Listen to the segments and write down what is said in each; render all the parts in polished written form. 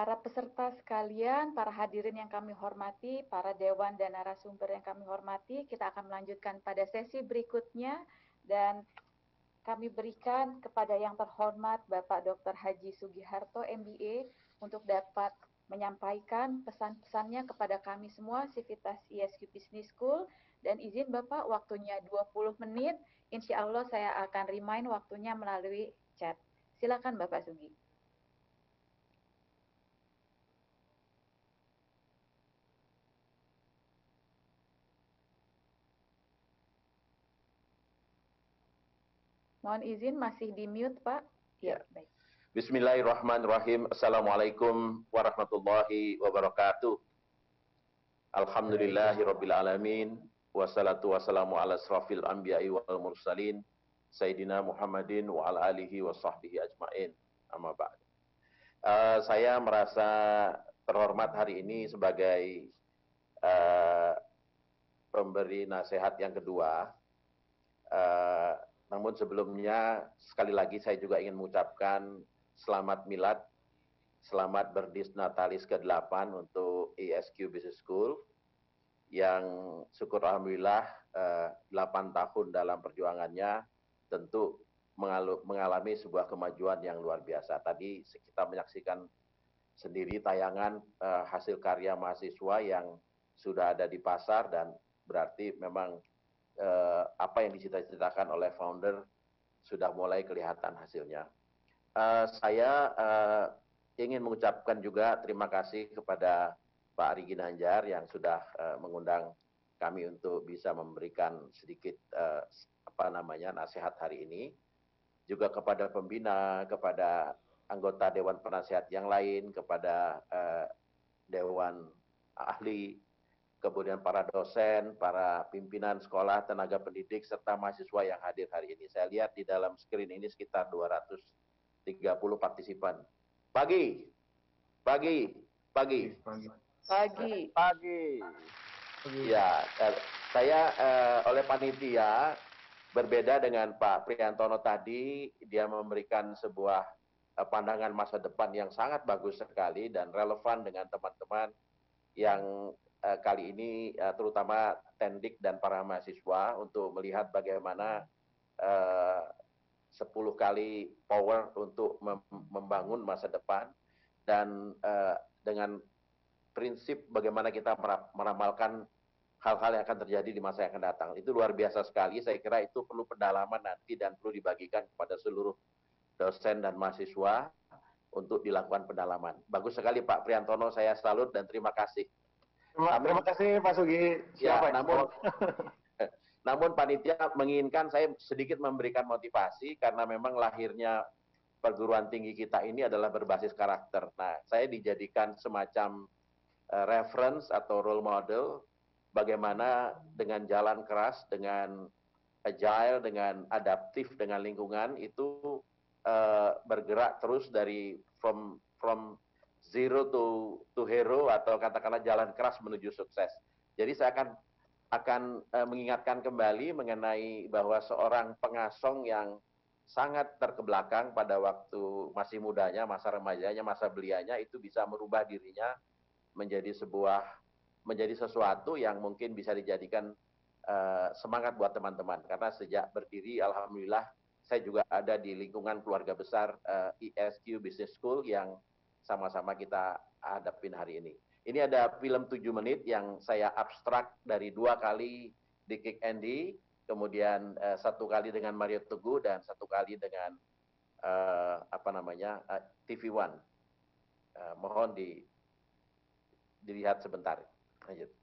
para peserta sekalian, para hadirin yang kami hormati, para dewan dan narasumber yang kami hormati, kita akan melanjutkan pada sesi berikutnya dan kami berikan kepada yang terhormat Bapak Dr. Haji Sugiharto MBA untuk dapat menyampaikan pesan-pesannya kepada kami semua Sivitas ISQ Business School, dan izin Bapak waktunya 20 menit, insya Allah saya akan remind waktunya melalui chat. Silakan Bapak Sugi. Mohon izin masih di mute Pak. Ya, baik. Bismillahirrahmanirrahim. Assalamualaikum warahmatullahi wabarakatuh. Alhamdulillahirabbil alamin. Wassalatu wassalamu ala asrafil anbiya'i wal mursalin Sayyidina Muhammadin wa ala alihi wa sahbihi ajmain. Amma ba'd. Saya merasa terhormat hari ini sebagai pemberi nasihat yang kedua. Namun sebelumnya sekali lagi saya juga ingin mengucapkan selamat milad, selamat berdisnatalis ke-8 untuk ISQ Business School yang syukur alhamdulillah 8 tahun dalam perjuangannya tentu mengalami sebuah kemajuan yang luar biasa. Tadi kita menyaksikan sendiri tayangan hasil karya mahasiswa yang sudah ada di pasar dan berarti memang apa yang dicita-citakan oleh founder sudah mulai kelihatan hasilnya. Saya ingin mengucapkan juga terima kasih kepada Pak Ari Ginanjar yang sudah mengundang kami untuk bisa memberikan sedikit nasihat hari ini. Juga kepada pembina, kepada anggota Dewan Penasihat yang lain, kepada Dewan Ahli, kemudian para dosen, para pimpinan sekolah, tenaga pendidik, serta mahasiswa yang hadir hari ini. Saya lihat di dalam screen ini sekitar 230 partisipan. Pagi. Ya, saya oleh panitia berbeda dengan Pak Priantono tadi, dia memberikan sebuah pandangan masa depan yang sangat bagus sekali dan relevan dengan teman-teman yang kali ini terutama Tendik dan para mahasiswa untuk melihat bagaimana 10 kali power untuk membangun masa depan dan dengan prinsip bagaimana kita meramalkan hal-hal yang akan terjadi di masa yang akan datang. Itu luar biasa sekali, saya kira itu perlu pendalaman nanti dan perlu dibagikan kepada seluruh dosen dan mahasiswa untuk dilakukan pendalaman. Bagus sekali Pak Priantono, saya salut dan terima kasih. Terima kasih Pak Sugi. Ya, namun panitia menginginkan saya sedikit memberikan motivasi karena memang lahirnya perguruan tinggi kita ini adalah berbasis karakter. Nah, saya dijadikan semacam reference atau role model bagaimana dengan jalan keras, dengan agile, dengan adaptif dengan lingkungan itu bergerak terus dari from zero to hero atau katakanlah jalan keras menuju sukses. Jadi saya akan mengingatkan kembali mengenai bahwa seorang pengasong yang sangat terkebelakang pada waktu masih mudanya, masa remajanya, masa belianya itu bisa merubah dirinya menjadi sesuatu yang mungkin bisa dijadikan semangat buat teman-teman. Karena sejak berdiri, alhamdulillah saya juga ada di lingkungan keluarga besar ISQ Business School yang sama-sama kita hadapin hari ini. Ini ada film 7 menit yang saya abstrak dari 2 kali di Kick Andy, kemudian 1 kali dengan Mario Teguh dan 1 kali dengan TV One. Mohon dilihat sebentar. Lanjut.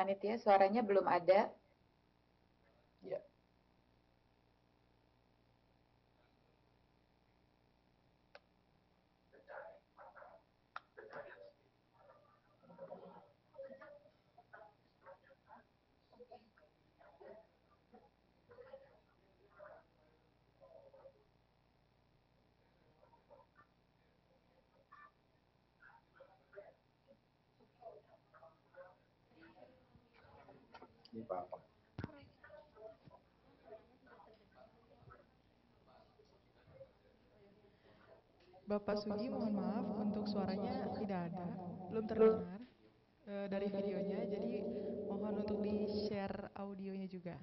Panitia suaranya belum ada. Ya. Ini Pak. Bapak Sugi, mohon maaf untuk suaranya tidak ada, belum terdengar dari videonya, jadi mohon untuk di-share audionya juga.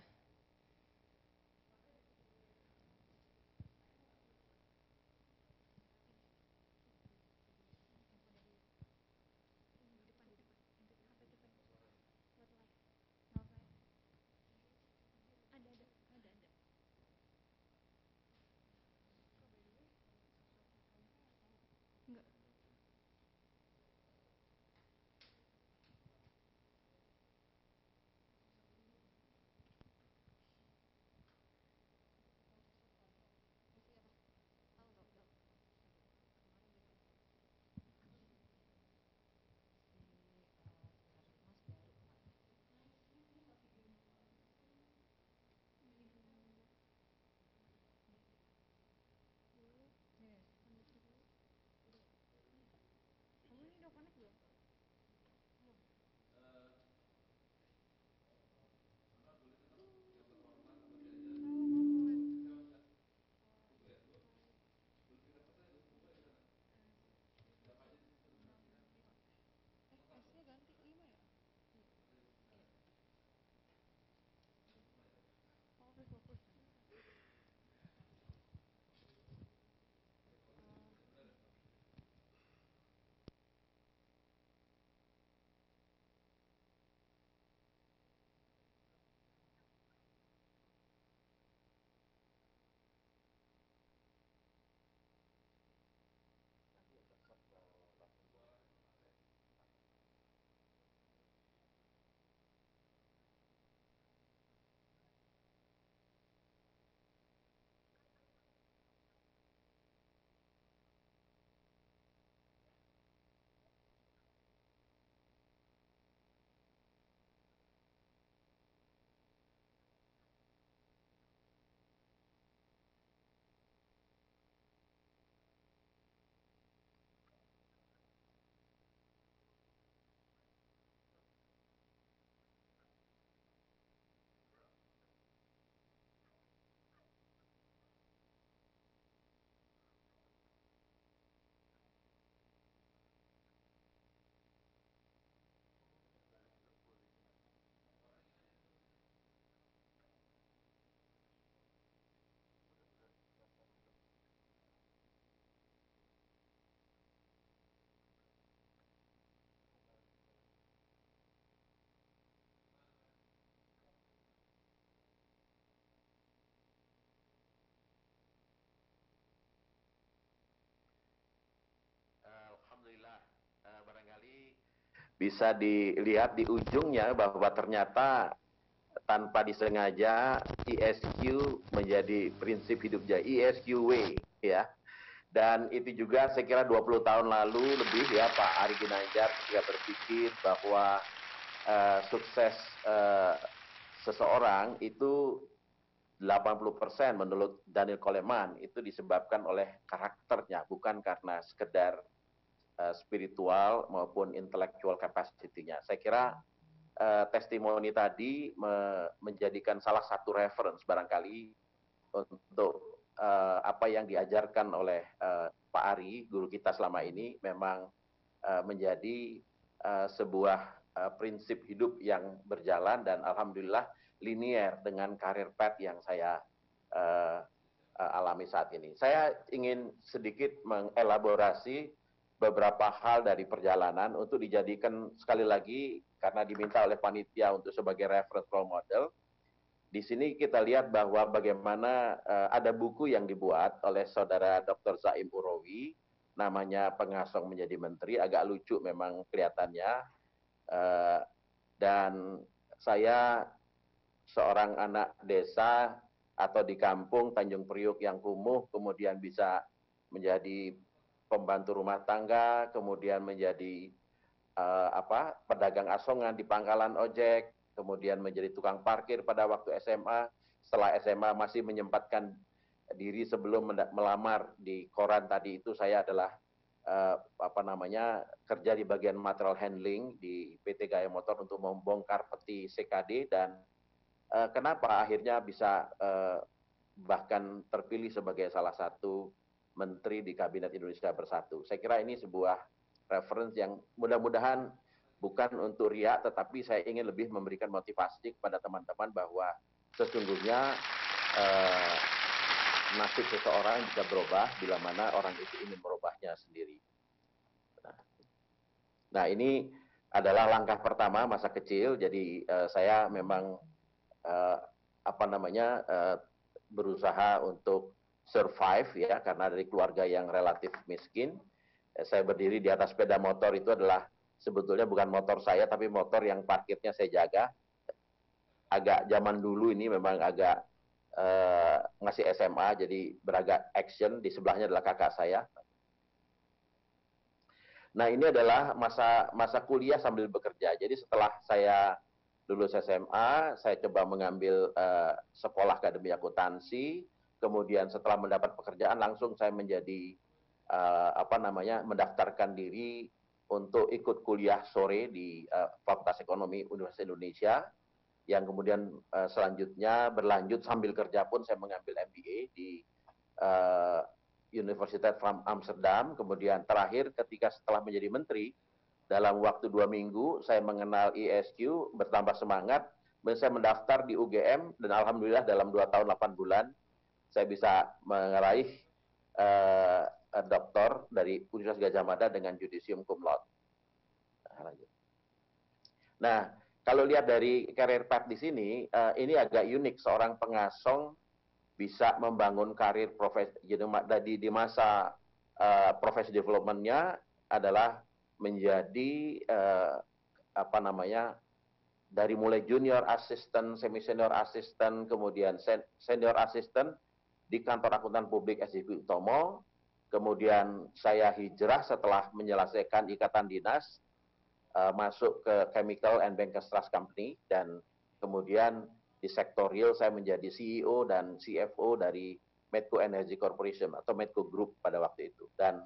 Alhamdulillah, barangkali bisa dilihat di ujungnya bahwa ternyata tanpa disengaja ESQ menjadi prinsip hidupnya, ESQ Way, ya. Dan itu juga saya kira 20 tahun lalu lebih ya Pak Ari Ginanjar juga berpikir bahwa sukses seseorang itu 80% menurut Daniel Goleman itu disebabkan oleh karakternya, bukan karena sekedar spiritual maupun intellectual capacity-nya. Saya kira testimoni tadi menjadikan salah satu reference barangkali untuk apa yang diajarkan oleh Pak Ari, guru kita selama ini, memang menjadi sebuah prinsip hidup yang berjalan dan alhamdulillah linier dengan karir path yang saya alami saat ini. Saya ingin sedikit mengelaborasi beberapa hal dari perjalanan untuk dijadikan sekali lagi karena diminta oleh panitia untuk sebagai reference role model. Di sini kita lihat bahwa bagaimana ada buku yang dibuat oleh saudara Dr. Zaim Urawi, namanya Pengasong Menjadi Menteri, agak lucu memang kelihatannya. Dan saya seorang anak desa atau di kampung Tanjung Priuk yang kumuh, kemudian bisa menjadi pembantu rumah tangga, kemudian menjadi pedagang asongan di pangkalan ojek, kemudian menjadi tukang parkir pada waktu SMA. Setelah SMA masih menyempatkan diri sebelum melamar di koran tadi itu, saya adalah apa namanya kerja di bagian material handling di PT Gaya Motor untuk membongkar peti CKD dan kenapa akhirnya bisa bahkan terpilih sebagai salah satu menteri di Kabinet Indonesia Bersatu. Saya kira ini sebuah reference yang mudah-mudahan bukan untuk riak, tetapi saya ingin lebih memberikan motivasi kepada teman-teman bahwa sesungguhnya nasib seseorang bisa berubah bila mana orang itu ingin merubahnya sendiri. Nah, ini adalah langkah pertama masa kecil. Jadi saya memang apa namanya berusaha untuk survive ya karena dari keluarga yang relatif miskin. Saya berdiri di atas sepeda motor itu adalah sebetulnya bukan motor saya tapi motor yang parkirnya saya jaga. Agak zaman dulu ini memang agak ngasih SMA jadi beragak action, di sebelahnya adalah kakak saya. Nah, ini adalah masa kuliah sambil bekerja. Jadi setelah saya lulus SMA, saya coba mengambil sekolah akademi akuntansi. Kemudian setelah mendapat pekerjaan, langsung saya menjadi apa namanya mendaftarkan diri untuk ikut kuliah sore di Fakultas Ekonomi Universitas Indonesia. Yang kemudian selanjutnya berlanjut sambil kerja pun saya mengambil MBA di Universitas van Amsterdam. Kemudian terakhir ketika setelah menjadi menteri, dalam waktu 2 minggu saya mengenal ISQ, bertambah semangat, dan saya mendaftar di UGM, dan alhamdulillah dalam 2 tahun 8 bulan saya bisa meraih doktor dari Universitas Gadjah Mada dengan judisium cum laude. Nah, kalau lihat dari career path di sini, ini agak unik, seorang pengasong bisa membangun karir profesi di masa profesi development-nya adalah menjadi apa namanya dari mulai junior assistant, semi senior assistant, kemudian senior assistant di kantor akuntan publik SDQ Utomo. Kemudian saya hijrah setelah menyelesaikan ikatan dinas masuk ke Chemical and Bankers Trust Company, dan kemudian di sektor real saya menjadi CEO dan CFO dari Medco Energy Corporation atau Medco Group pada waktu itu. Dan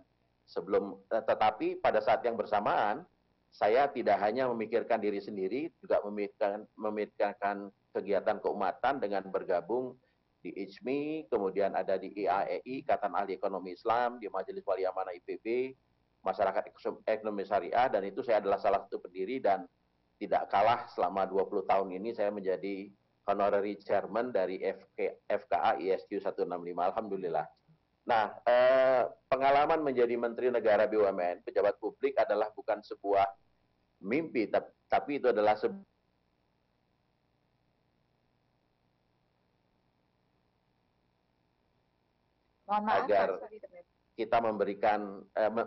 tetapi pada saat yang bersamaan saya tidak hanya memikirkan diri sendiri, juga memikirkan kegiatan keumatan dengan bergabung di IJMI, kemudian ada di IAEI, Ikatan Ahli Ekonomi Islam, di Majelis Wali Amanah IPB, Masyarakat Ekonomi Syariah, dan itu saya adalah salah satu pendiri, dan tidak kalah selama 20 tahun ini saya menjadi honorary chairman dari FKA ISQ 165. Alhamdulillah. Nah, pengalaman menjadi Menteri Negara BUMN, pejabat publik adalah bukan sebuah mimpi, tapi itu adalah agar kita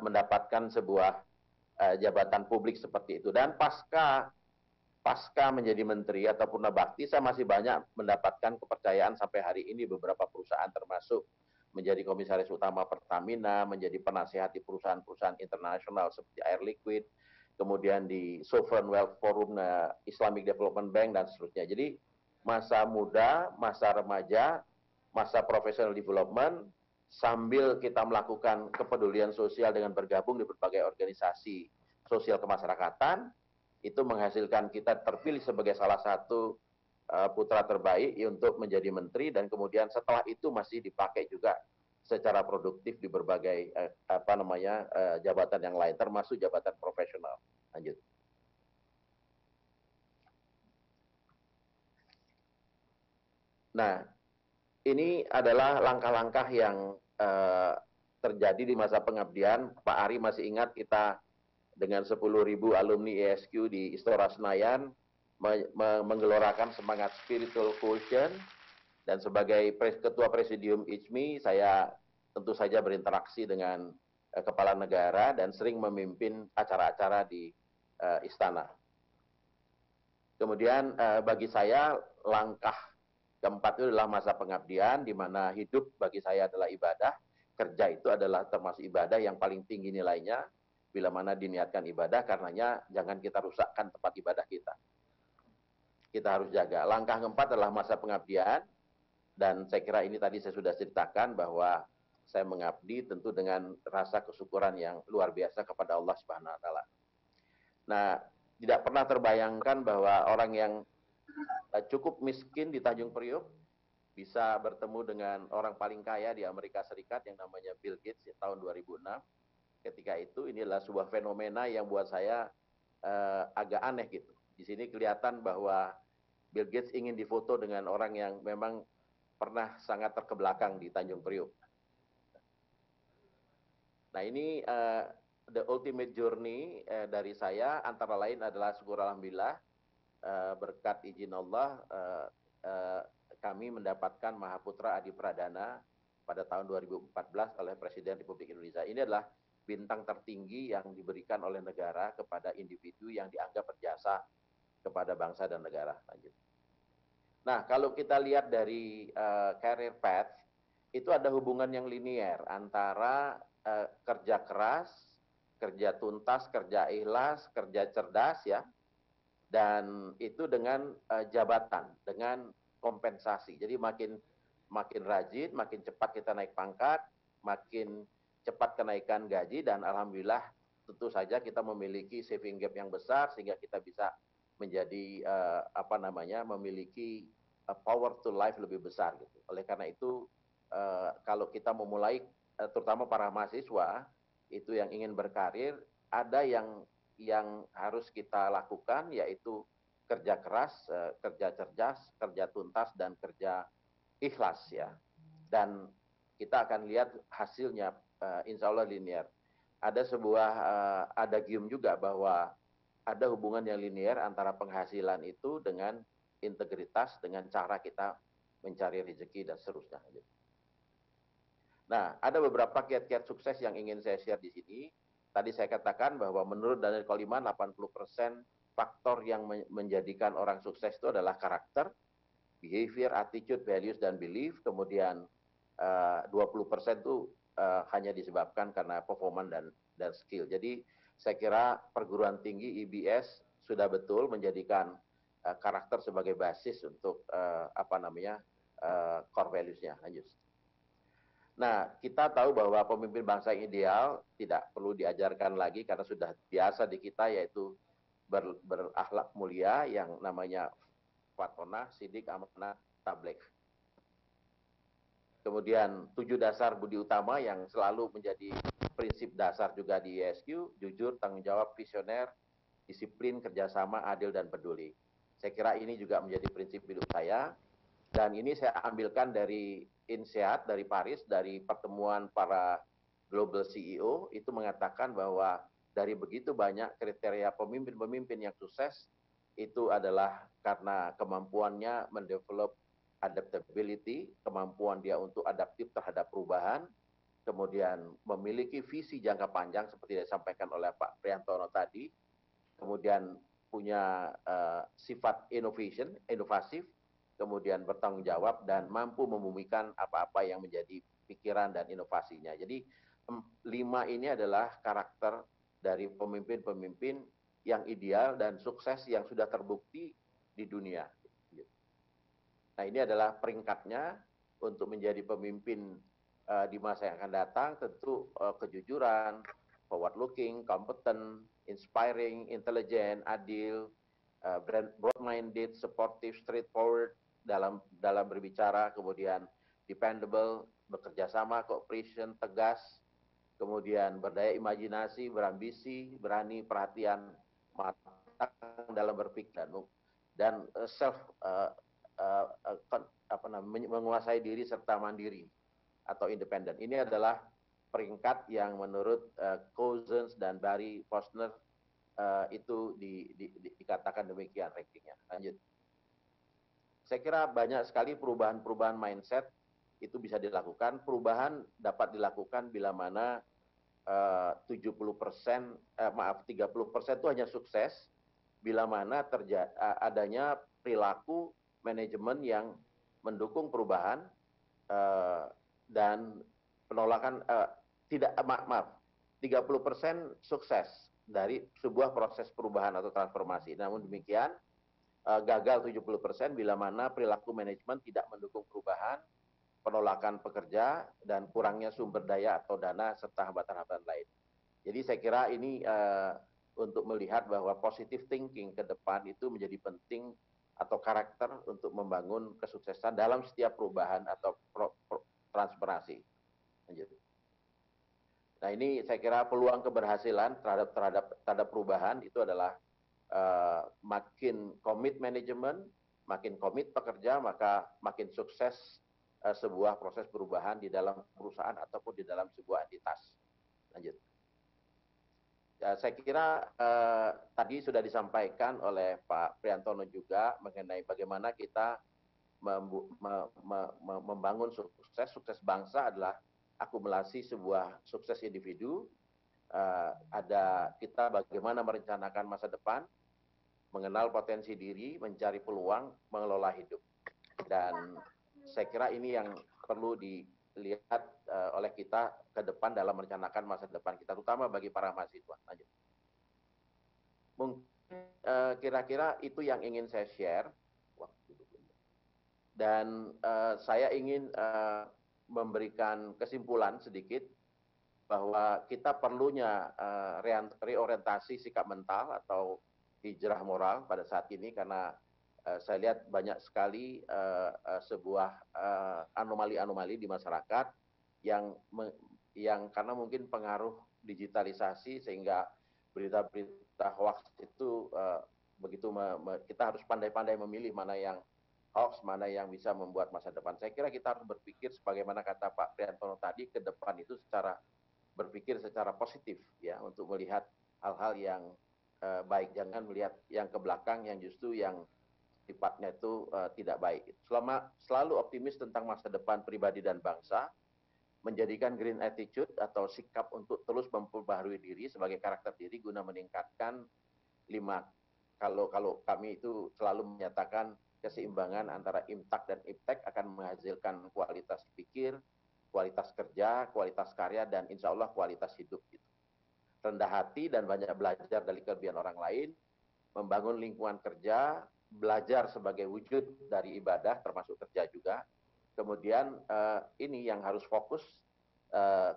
mendapatkan sebuah jabatan publik seperti itu. Dan pasca menjadi menteri atau purna bakti, saya masih banyak mendapatkan kepercayaan sampai hari ini. Beberapa perusahaan termasuk menjadi komisaris utama Pertamina, menjadi penasehat di perusahaan-perusahaan internasional seperti Air Liquid, kemudian di Sovereign Wealth Forum, Islamic Development Bank, dan seterusnya. Jadi masa muda, masa remaja, masa professional development, sambil kita melakukan kepedulian sosial dengan bergabung di berbagai organisasi sosial kemasyarakatan, itu menghasilkan kita terpilih sebagai salah satu putra terbaik untuk menjadi menteri, dan kemudian setelah itu masih dipakai juga secara produktif di berbagai jabatan yang lain, termasuk jabatan profesional. Lanjut. Nah, ini adalah langkah-langkah yang terjadi di masa pengabdian. Pak Ari masih ingat kita dengan 10.000 alumni ISQ di Istora Senayan menggelorakan semangat spiritual quotient, dan sebagai ketua presidium IJMI saya tentu saja berinteraksi dengan kepala negara dan sering memimpin acara-acara di istana. Kemudian bagi saya langkah keempat itu adalah masa pengabdian, di mana hidup bagi saya adalah ibadah, kerja itu adalah termasuk ibadah yang paling tinggi nilainya. Bila mana diniatkan ibadah, karenanya jangan kita rusakkan tempat ibadah kita. Kita harus jaga. Langkah keempat adalah masa pengabdian, dan saya kira ini tadi saya sudah ceritakan bahwa saya mengabdi tentu dengan rasa kesyukuran yang luar biasa kepada Allah Subhanahu wa taala. Nah, tidak pernah terbayangkan bahwa orang yang cukup miskin di Tanjung Priok bisa bertemu dengan orang paling kaya di Amerika Serikat yang namanya Bill Gates di tahun 2006. Ketika itu ini adalah sebuah fenomena yang buat saya agak aneh gitu. Di sini kelihatan bahwa Bill Gates ingin difoto dengan orang yang memang pernah sangat terkebelakang di Tanjung Priok. Nah ini the ultimate journey dari saya antara lain adalah syukur alhamdulillah berkat izin Allah kami mendapatkan Mahaputra Adi Pradana pada tahun 2014 oleh Presiden Republik Indonesia. Ini adalah bintang tertinggi yang diberikan oleh negara kepada individu yang dianggap berjasa kepada bangsa dan negara. Lanjut. Nah, kalau kita lihat dari career path, itu ada hubungan yang linier antara kerja keras, kerja tuntas, kerja ikhlas, kerja cerdas ya, dan itu dengan jabatan, dengan kompensasi. Jadi makin rajin, makin cepat kita naik pangkat, makin cepat kenaikan gaji, dan alhamdulillah tentu saja kita memiliki saving gap yang besar sehingga kita bisa menjadi memiliki power to life lebih besar gitu. Oleh karena itu kalau kita memulai terutama para mahasiswa itu yang ingin berkarir, ada yang harus kita lakukan yaitu kerja keras, kerja cerdas, kerja tuntas, dan kerja ikhlas ya. Dan kita akan lihat hasilnya insya Allah linear. Ada sebuah adagium juga bahwa ada hubungan yang linear antara penghasilan itu dengan integritas, dengan cara kita mencari rezeki dan seterusnya. Nah, ada beberapa kiat-kiat sukses yang ingin saya share di sini. Tadi saya katakan bahwa menurut Daniel Kahneman 80% faktor yang menjadikan orang sukses itu adalah karakter, behavior, attitude, values, dan belief. Kemudian 20% itu hanya disebabkan karena performan dan skill. Jadi saya kira perguruan tinggi IBS sudah betul menjadikan karakter sebagai basis untuk core values-nya. Lanjut. Nah, kita tahu bahwa pemimpin bangsa yang ideal tidak perlu diajarkan lagi karena sudah biasa di kita, yaitu berakhlak mulia yang namanya Fatona, Sidik, Amanah, Tabligh. Kemudian 7 dasar budi utama yang selalu menjadi prinsip dasar juga di ISQ, jujur, tanggung jawab, visioner, disiplin, kerjasama, adil, dan peduli. Saya kira ini juga menjadi prinsip hidup saya. Dan ini saya ambilkan dari INSEAD, dari Paris, dari pertemuan para global CEO, itu mengatakan bahwa dari begitu banyak kriteria pemimpin-pemimpin yang sukses, itu adalah karena kemampuannya mendevelop adaptability, kemampuan dia untuk adaptif terhadap perubahan, kemudian memiliki visi jangka panjang seperti yang disampaikan oleh Pak Priantono tadi, kemudian punya sifat inovatif, kemudian bertanggung jawab dan mampu membumikan apa-apa yang menjadi pikiran dan inovasinya. Jadi 5 ini adalah karakter dari pemimpin-pemimpin yang ideal dan sukses yang sudah terbukti di dunia. Nah, ini adalah peringkatnya untuk menjadi pemimpin di masa yang akan datang, tentu kejujuran, forward looking, competent, inspiring, intelligent, adil, broad-minded, supportive, straightforward dalam berbicara, kemudian dependable, bekerja sama, cooperation, tegas, kemudian berdaya imajinasi, berambisi, berani, perhatian, matang dalam berpikir, dan menguasai diri serta mandiri atau independen. Ini adalah peringkat yang menurut Cousins dan Barry Posner itu dikatakan demikian rankingnya. Lanjut. Saya kira banyak sekali perubahan-perubahan mindset itu bisa dilakukan. Perubahan dapat dilakukan bila mana 30% itu hanya sukses bila mana adanya perilaku manajemen yang mendukung perubahan dan penolakan 30% sukses dari sebuah proses perubahan atau transformasi. Namun demikian gagal 70% bila mana perilaku manajemen tidak mendukung perubahan penolakan pekerja, dan kurangnya sumber daya atau dana, serta hambatan-hambatan lain. Jadi saya kira ini untuk melihat bahwa positive thinking ke depan itu menjadi penting atau karakter untuk membangun kesuksesan dalam setiap perubahan atau transformasi. Nah ini saya kira peluang keberhasilan terhadap perubahan itu adalah makin komit manajemen, makin komit pekerja, maka makin sukses sebuah proses perubahan di dalam perusahaan ataupun di dalam sebuah entitas. Lanjut. Ya, saya kira tadi sudah disampaikan oleh Pak Priantono juga mengenai bagaimana kita membangun sukses bangsa adalah akumulasi sebuah sukses individu. Ada kita bagaimana merencanakan masa depan, mengenal potensi diri, mencari peluang, mengelola hidup. Dan saya kira ini yang perlu dilihat oleh kita ke depan dalam merencanakan masa depan kita, terutama bagi para mahasiswa. Lanjut. Mungkin kira-kira itu yang ingin saya share. Dan saya ingin memberikan kesimpulan sedikit bahwa kita perlunya reorientasi sikap mental atau hijrah moral pada saat ini, karena saya lihat banyak sekali sebuah anomali-anomali di masyarakat yang karena mungkin pengaruh digitalisasi sehingga berita-berita hoax itu begitu kita harus pandai-pandai memilih mana yang hoax, mana yang bisa membuat masa depan. Saya kira kita harus berpikir sebagaimana kata Pak Priantono tadi, ke depan itu berpikir secara positif ya, untuk melihat hal-hal yang baik, jangan melihat yang ke belakang yang justru yang sifatnya itu tidak baik. Selalu optimis tentang masa depan pribadi dan bangsa, menjadikan green attitude atau sikap untuk terus memperbaharui diri sebagai karakter diri guna meningkatkan kalau kami itu selalu menyatakan keseimbangan antara imtak dan iptek akan menghasilkan kualitas pikir, kualitas kerja, kualitas karya, dan insya Allah kualitas hidup. Gitu. Rendah hati dan banyak belajar dari kelebihan orang lain, membangun lingkungan kerja, belajar sebagai wujud dari ibadah, termasuk kerja juga. Kemudian ini yang harus fokus,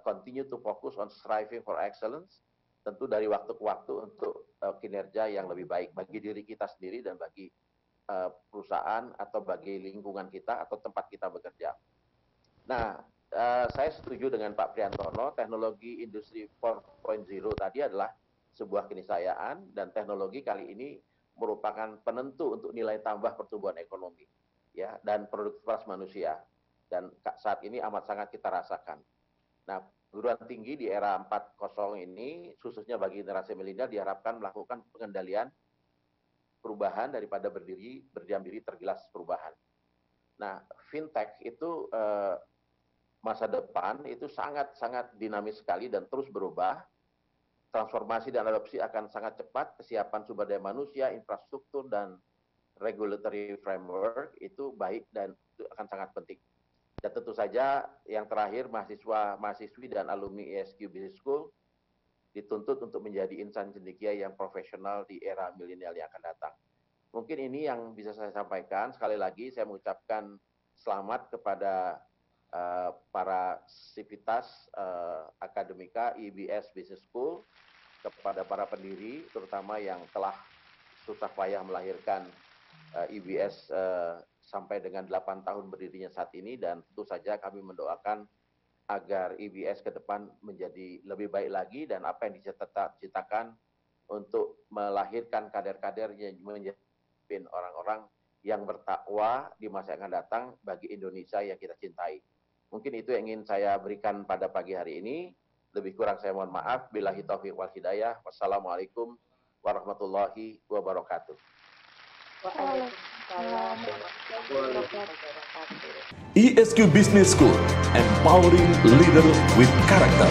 continue to focus on striving for excellence, tentu dari waktu ke waktu untuk kinerja yang lebih baik bagi diri kita sendiri dan bagi perusahaan atau bagi lingkungan kita atau tempat kita bekerja. Nah, saya setuju dengan Pak Priantono, teknologi industri 4.0 tadi adalah sebuah keniscayaan, dan teknologi kali ini merupakan penentu untuk nilai tambah pertumbuhan ekonomi ya, dan produktivitas manusia, dan saat ini amat sangat kita rasakan. Nah, perguruan tinggi di era 4.0 ini, khususnya bagi generasi milenial, diharapkan melakukan pengendalian perubahan daripada berdiam diri tergilas perubahan. Nah, fintech itu masa depan itu sangat dinamis sekali dan terus berubah. Transformasi dan adopsi akan sangat cepat. Kesiapan sumber daya manusia, infrastruktur, dan regulatory framework itu baik dan itu akan sangat penting. Dan tentu saja yang terakhir, mahasiswi dan alumni ISQ Business School dituntut untuk menjadi insan cendekia yang profesional di era milenial yang akan datang. Mungkin ini yang bisa saya sampaikan. Sekali lagi saya mengucapkan selamat kepada para sivitas akademika IBS Business School, kepada para pendiri, terutama yang telah susah payah melahirkan IBS sampai dengan 8 tahun berdirinya saat ini, dan tentu saja kami mendoakan agar IBS ke depan menjadi lebih baik lagi, dan apa yang diciptakan untuk melahirkan kader-kader yang menjadi orang-orang yang bertakwa di masa yang akan datang bagi Indonesia yang kita cintai. Mungkin itu yang ingin saya berikan pada pagi hari ini. Lebih kurang saya mohon maaf. Billahi taufiq wal hidayah. Wassalamualaikum warahmatullahi wabarakatuh. ISQ Business School, empowering leader with character.